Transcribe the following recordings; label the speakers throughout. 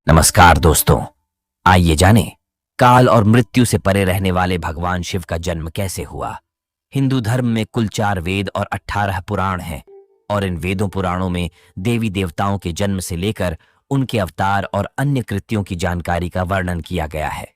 Speaker 1: नमस्कार दोस्तों, आइए जानें काल और मृत्यु से परे रहने वाले भगवान शिव का जन्म कैसे हुआ। हिंदू धर्म में कुल 4 वेद और 18 पुराण हैं और इन वेदों पुराणों में देवी देवताओं के जन्म से लेकर उनके अवतार और अन्य कृत्यों की जानकारी का वर्णन किया गया है।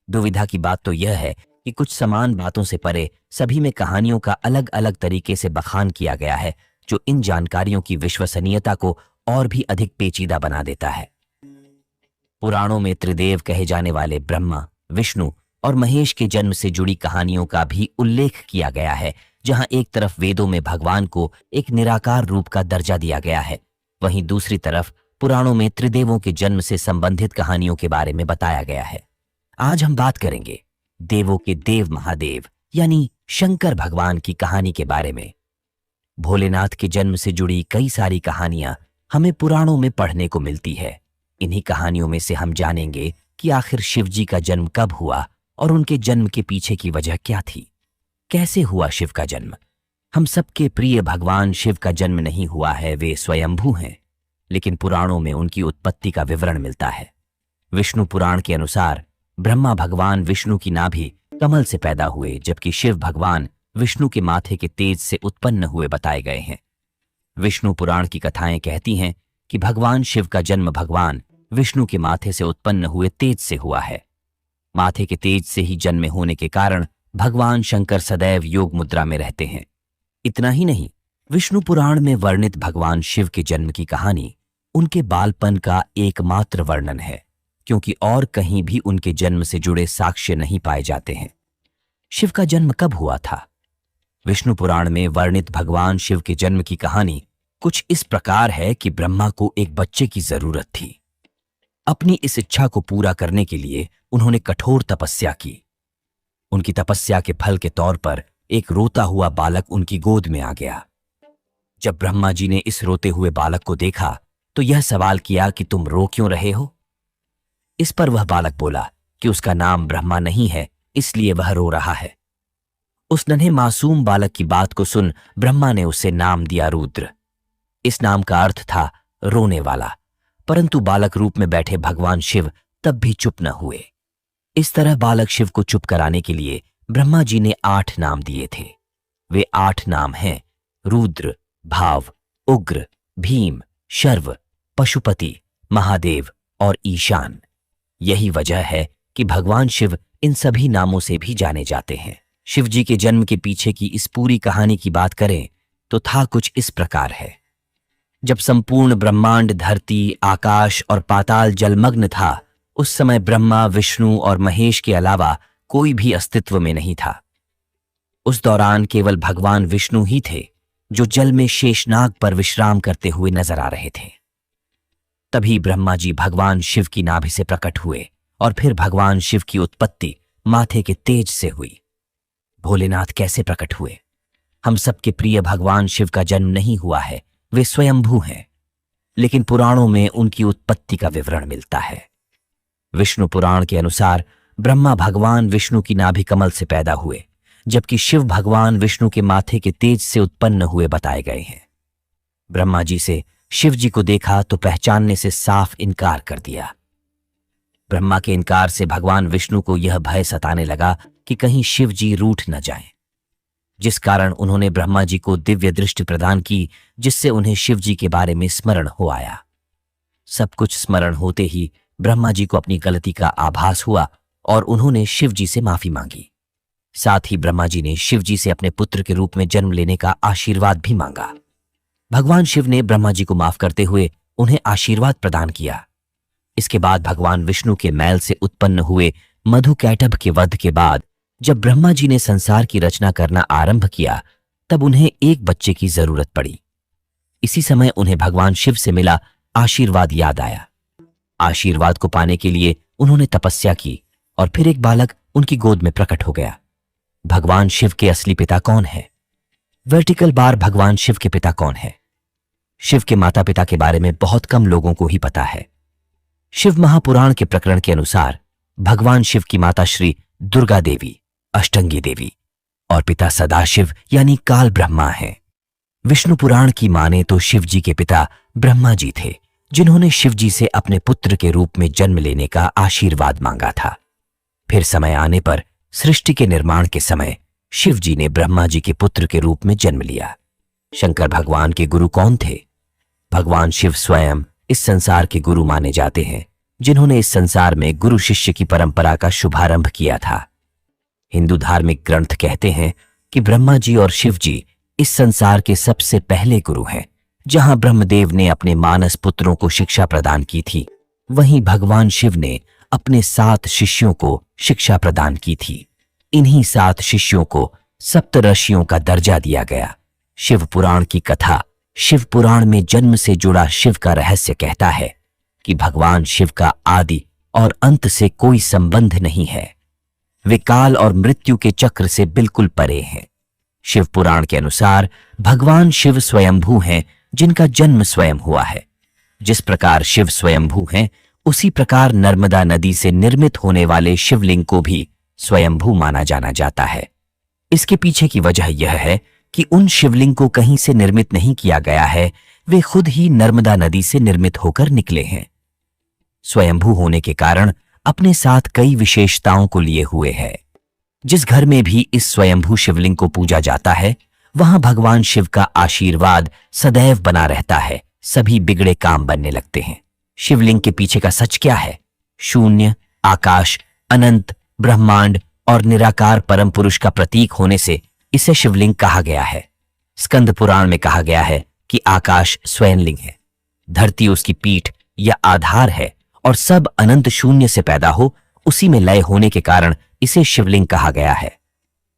Speaker 1: दुविधा की बात तो यह है कि कुछ समान बातों से परे सभी में कहानियों का अलग अलग तरीके से बखान किया गया है, जो इन जानकारियों की विश्वसनीयता को और भी अधिक पेचीदा बना देता है। पुराणों में त्रिदेव कहे जाने वाले ब्रह्मा, विष्णु और महेश के जन्म से जुड़ी कहानियों का भी उल्लेख किया गया है, जहां एक तरफ वेदों में भगवान को एक निराकार रूप का दर्जा दिया गया है, वहीं दूसरी तरफ पुराणों में त्रिदेवों के जन्म से संबंधित कहानियों के बारे में बताया गया है। आज हम बात करेंगे देवों के देव महादेव यानी शंकर भगवान की कहानी के बारे में। भोलेनाथ के जन्म से जुड़ी कई सारी कहानियां हमें पुराणों में पढ़ने को मिलती है। इन्हीं कहानियों में से हम जानेंगे कि आखिर शिव जी का जन्म कब हुआ और उनके जन्म के पीछे की वजह क्या थी। कैसे हुआ शिव का जन्म? हम सबके प्रिय भगवान शिव का जन्म नहीं हुआ है, वे स्वयंभू हैं, लेकिन पुराणों में उनकी उत्पत्ति का विवरण मिलता है। विष्णु पुराण के अनुसार ब्रह्मा भगवान विष्णु की नाभि कमल से पैदा हुए, जबकि शिव भगवान विष्णु के माथे के तेज से उत्पन्न हुए बताए गए हैं। विष्णु पुराण की कथाएं कहती हैं कि भगवान शिव का जन्म भगवान विष्णु के माथे से उत्पन्न हुए तेज से हुआ है। माथे के तेज से ही जन्म होने के कारण भगवान शंकर सदैव योग मुद्रा में रहते हैं। इतना ही नहीं, विष्णु पुराण में वर्णित भगवान शिव के जन्म की कहानी उनके बालपन का एकमात्र वर्णन है, क्योंकि और कहीं भी उनके जन्म से जुड़े साक्ष्य नहीं पाए जाते हैं। शिव का जन्म कब हुआ था? विष्णु पुराण में वर्णित भगवान शिव के जन्म की कहानी कुछ इस प्रकार है कि ब्रह्मा को एक बच्चे की जरूरत थी। अपनी इस इच्छा को पूरा करने के लिए उन्होंने कठोर तपस्या की। उनकी तपस्या के फल के तौर पर एक रोता हुआ बालक उनकी गोद में आ गया। जब ब्रह्मा जी ने इस रोते हुए बालक को देखा तो यह सवाल किया कि तुम रो क्यों रहे हो? इस पर वह बालक बोला कि उसका नाम ब्रह्मा नहीं है, इसलिए वह रो रहा है। उस नन्हे मासूम बालक की बात को सुन ब्रह्मा ने उसे नाम दिया रुद्र। इस नाम का अर्थ था रोने वाला, परंतु बालक रूप में बैठे भगवान शिव तब भी चुप न हुए। इस तरह बालक शिव को चुप कराने के लिए ब्रह्मा जी ने 8 नाम दिए थे। वे 8 नाम हैं रुद्र, भाव, उग्र, भीम, शर्व, पशुपति, महादेव और ईशान। यही वजह है कि भगवान शिव इन सभी नामों से भी जाने जाते हैं। शिव जी के जन्म के पीछे की इस पूरी कहानी की बात करें तो था कुछ इस प्रकार है। जब संपूर्ण ब्रह्मांड, धरती, आकाश और पाताल जलमग्न था, उस समय ब्रह्मा, विष्णु और महेश के अलावा कोई भी अस्तित्व में नहीं था। उस दौरान केवल भगवान विष्णु ही थे जो जल में शेषनाग पर विश्राम करते हुए नजर आ रहे थे। तभी ब्रह्मा जी भगवान शिव की नाभि से प्रकट हुए और फिर भगवान शिव की उत्पत्ति माथे के तेज से हुई। भोलेनाथ कैसे प्रकट हुए? हम सबके प्रिय भगवान शिव का जन्म नहीं हुआ है, वे स्वयंभू हैं, लेकिन पुराणों में उनकी उत्पत्ति का विवरण मिलता है। विष्णु पुराण के अनुसार ब्रह्मा भगवान विष्णु की नाभि कमल से पैदा हुए, जबकि शिव भगवान विष्णु के माथे के तेज से उत्पन्न हुए बताए गए हैं। ब्रह्मा जी से शिव जी को देखा तो पहचानने से साफ इनकार कर दिया। ब्रह्मा के इनकार से भगवान विष्णु को यह भय सताने लगा कि कहीं शिव जी रूठ न जाएं, जिस कारण उन्होंने ब्रह्मा जी को दिव्य दृष्टि प्रदान की, जिससे उन्हें शिव जी के बारे में स्मरण हो आया। सब कुछ स्मरण होते ही ब्रह्मा जी को अपनी गलती का आभास हुआ और उन्होंने शिव जी से माफी मांगी। साथ ही ब्रह्मा जी ने शिव जी से अपने पुत्र के रूप में जन्म लेने का आशीर्वाद भी मांगा। भगवान शिव ने ब्रह्मा जी को माफ करते हुए उन्हें आशीर्वाद प्रदान किया। इसके बाद भगवान विष्णु के मैल से उत्पन्न हुए मधुकैटभ के वध के बाद जब ब्रह्मा जी ने संसार की रचना करना आरंभ किया, तब उन्हें एक बच्चे की जरूरत पड़ी। इसी समय उन्हें भगवान शिव से मिला आशीर्वाद याद आया। आशीर्वाद को पाने के लिए उन्होंने तपस्या की और फिर एक बालक उनकी गोद में प्रकट हो गया। भगवान शिव के असली पिता कौन है? वर्टिकल बार भगवान शिव के पिता कौन है? शिव के माता पिता के बारे में बहुत कम लोगों को ही पता है। शिव महापुराण के प्रकरण के अनुसार भगवान शिव की माता श्री दुर्गा देवी, अष्टंगी देवी और पिता सदाशिव यानी काल ब्रह्मा हैं। विष्णु पुराण की माने तो शिव जी के पिता ब्रह्मा जी थे, जिन्होंने शिव जी से अपने पुत्र के रूप में जन्म लेने का आशीर्वाद मांगा था। फिर समय आने पर सृष्टि के निर्माण के समय शिव जी ने ब्रह्मा जी के पुत्र के रूप में जन्म लिया। शंकर भगवान के गुरु कौन थे? भगवान शिव स्वयं इस संसार के गुरु माने जाते हैं, जिन्होंने इस संसार में गुरु शिष्य की परंपरा का शुभारंभ किया था। हिंदू धार्मिक ग्रंथ कहते हैं कि ब्रह्मा जी और शिव जी इस संसार के सबसे पहले गुरु हैं। जहां ब्रह्मदेव ने अपने मानस पुत्रों को शिक्षा प्रदान की थी, वहीं भगवान शिव ने अपने 7 शिष्यों को शिक्षा प्रदान की थी। इन्हीं 7 शिष्यों को सप्तऋषियों का दर्जा दिया गया। शिव पुराण की कथा, शिव पुराण में जन्म से जुड़ा शिव का रहस्य कहता है कि भगवान शिव का आदि और अंत से कोई संबंध नहीं है। वे काल और मृत्यु के चक्र से बिल्कुल परे हैं। शिव पुराण के अनुसार भगवान शिव स्वयंभू हैं, जिनका जन्म स्वयं हुआ है। जिस प्रकार शिव स्वयंभू हैं, उसी प्रकार नर्मदा नदी से निर्मित होने वाले शिवलिंग को भी स्वयंभू माना जाना जाता है। इसके पीछे की वजह यह है कि उन शिवलिंग को कहीं से निर्मित नहीं किया गया है, वे खुद ही नर्मदा नदी से निर्मित होकर निकले हैं। स्वयंभू होने के कारण अपने साथ कई विशेषताओं को लिए हुए है। जिस घर में भी इस स्वयंभू शिवलिंग को पूजा जाता है, वहां भगवान शिव का आशीर्वाद सदैव बना रहता है। सभी बिगड़े काम बनने लगते हैं। शिवलिंग के पीछे का सच क्या है? शून्य, आकाश, अनंत, ब्रह्मांड और निराकार परम पुरुष का प्रतीक होने से इसे शिवलिंग कहा गया है। स्कंद पुराण में कहा गया है कि आकाश स्वयंलिंग है, धरती उसकी पीठ या आधार है और सब अनंत शून्य से पैदा हो, उसी में लय होने के कारण इसे शिवलिंग कहा गया है।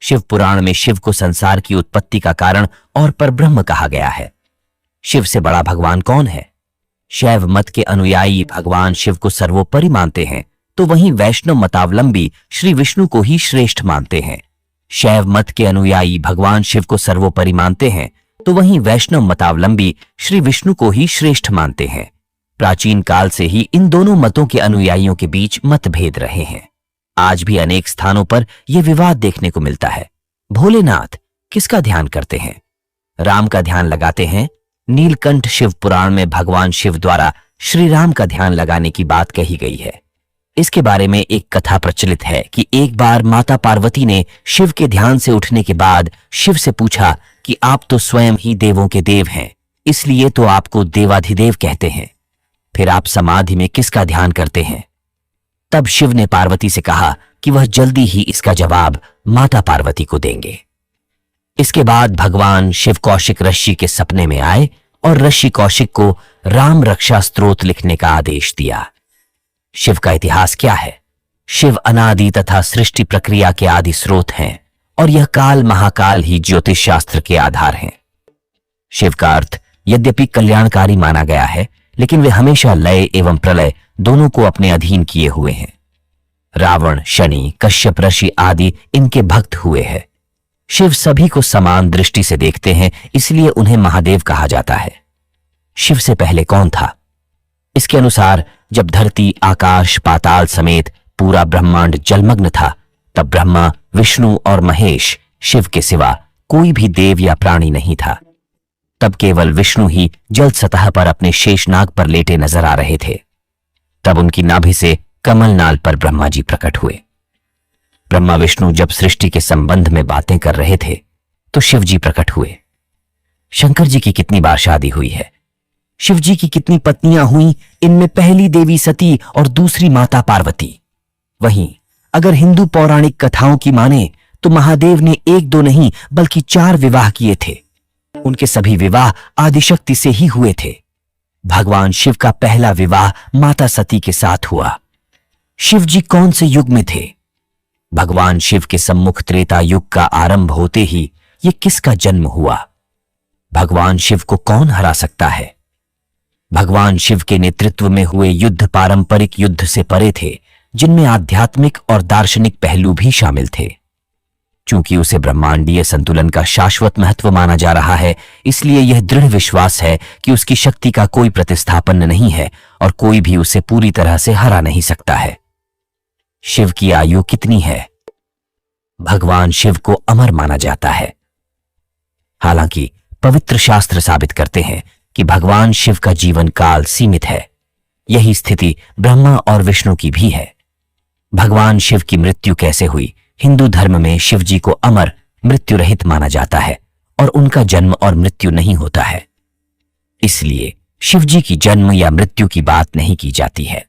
Speaker 1: शिव पुराण में शिव को संसार की उत्पत्ति का कारण और परब्रह्म कहा गया है। शिव से बड़ा भगवान कौन है? शैव मत के अनुयायी भगवान शिव को सर्वोपरि मानते हैं, तो वहीं वैष्णव मतावलंबी श्री विष्णु को ही श्रेष्ठ मानते हैं। शैव मत के अनुयायी भगवान शिव को सर्वोपरि मानते हैं, तो वहीं वैष्णव मतावलंबी श्री विष्णु को ही श्रेष्ठ मानते हैं। प्राचीन काल से ही इन दोनों मतों के अनुयायियों के बीच मतभेद रहे हैं। आज भी अनेक स्थानों पर यह विवाद देखने को मिलता है। भोलेनाथ किसका ध्यान करते हैं? राम का ध्यान लगाते हैं। नीलकंठ शिव पुराण में भगवान शिव द्वारा श्री राम का ध्यान लगाने की बात कही गई है। इसके बारे में एक कथा प्रचलित है कि एक बार माता पार्वती ने शिव के ध्यान से उठने के बाद शिव से पूछा कि आप तो स्वयं ही देवों के देव हैं, इसलिए तो आपको देवाधिदेव कहते हैं, फिर आप समाधि में किसका ध्यान करते हैं? तब शिव ने पार्वती से कहा कि वह जल्दी ही इसका जवाब माता पार्वती को देंगे। इसके बाद भगवान शिव कौशिक ऋषि के सपने में आए और ऋषि कौशिक को राम रक्षा स्तोत्र लिखने का आदेश दिया। शिव का इतिहास क्या है? शिव अनादि तथा सृष्टि प्रक्रिया के आदि स्रोत हैं और यह काल महाकाल ही ज्योतिष शास्त्र के आधार हैं। शिव का अर्थ यद्यपि कल्याणकारी माना गया है, लेकिन वे हमेशा लय एवं प्रलय दोनों को अपने अधीन किए हुए हैं। रावण, शनि, कश्यप ऋषि आदि इनके भक्त हुए हैं। शिव सभी को समान दृष्टि से देखते हैं, इसलिए उन्हें महादेव कहा जाता है। शिव से पहले कौन था? इसके अनुसार जब धरती, आकाश, पाताल समेत पूरा ब्रह्मांड जलमग्न था, तब ब्रह्मा, विष्णु और महेश शिव के सिवा कोई भी देव या प्राणी नहीं था। तब केवल विष्णु ही जल सतह पर अपने शेषनाग पर लेटे नजर आ रहे थे। तब उनकी नाभि से कमलनाल पर ब्रह्मा जी प्रकट हुए। ब्रह्मा विष्णु जब सृष्टि के संबंध में बातें कर रहे थे, तो शिव जी प्रकट हुए। शंकर जी की कितनी बार शादी हुई है? शिव जी की कितनी पत्नियां हुई? इनमें पहली देवी सती और दूसरी माता पार्वती। वहीं अगर हिंदू पौराणिक कथाओं की माने तो महादेव ने 1-2 नहीं बल्कि 4 विवाह किए थे। उनके सभी विवाह आदिशक्ति से ही हुए थे। भगवान शिव का पहला विवाह माता सती के साथ हुआ। शिव जी कौन से युग में थे? भगवान शिव के सम्मुख त्रेता युग का आरंभ होते ही ये किसका जन्म हुआ? भगवान शिव को कौन हरा सकता है? भगवान शिव के नेतृत्व में हुए युद्ध पारंपरिक युद्ध से परे थे, जिनमें आध्यात्मिक और दार्शनिक पहलू भी शामिल थे। चूंकि उसे ब्रह्मांडीय संतुलन का शाश्वत महत्व माना जा रहा है, इसलिए यह दृढ़ विश्वास है कि उसकी शक्ति का कोई प्रतिस्थापन नहीं है और कोई भी उसे पूरी तरह से हरा नहीं सकता है। शिव की आयु कितनी है? भगवान शिव को अमर माना जाता है। हालांकि पवित्र शास्त्र साबित करते हैं कि भगवान शिव का जीवन काल सीमित है। यही स्थिति ब्रह्मा और विष्णु की भी है। भगवान शिव की मृत्यु कैसे हुई? हिंदू धर्म में शिव जी को अमर, मृत्यु रहित माना जाता है और उनका जन्म और मृत्यु नहीं होता है। इसलिए शिव जी की जन्म या मृत्यु की बात नहीं की जाती है।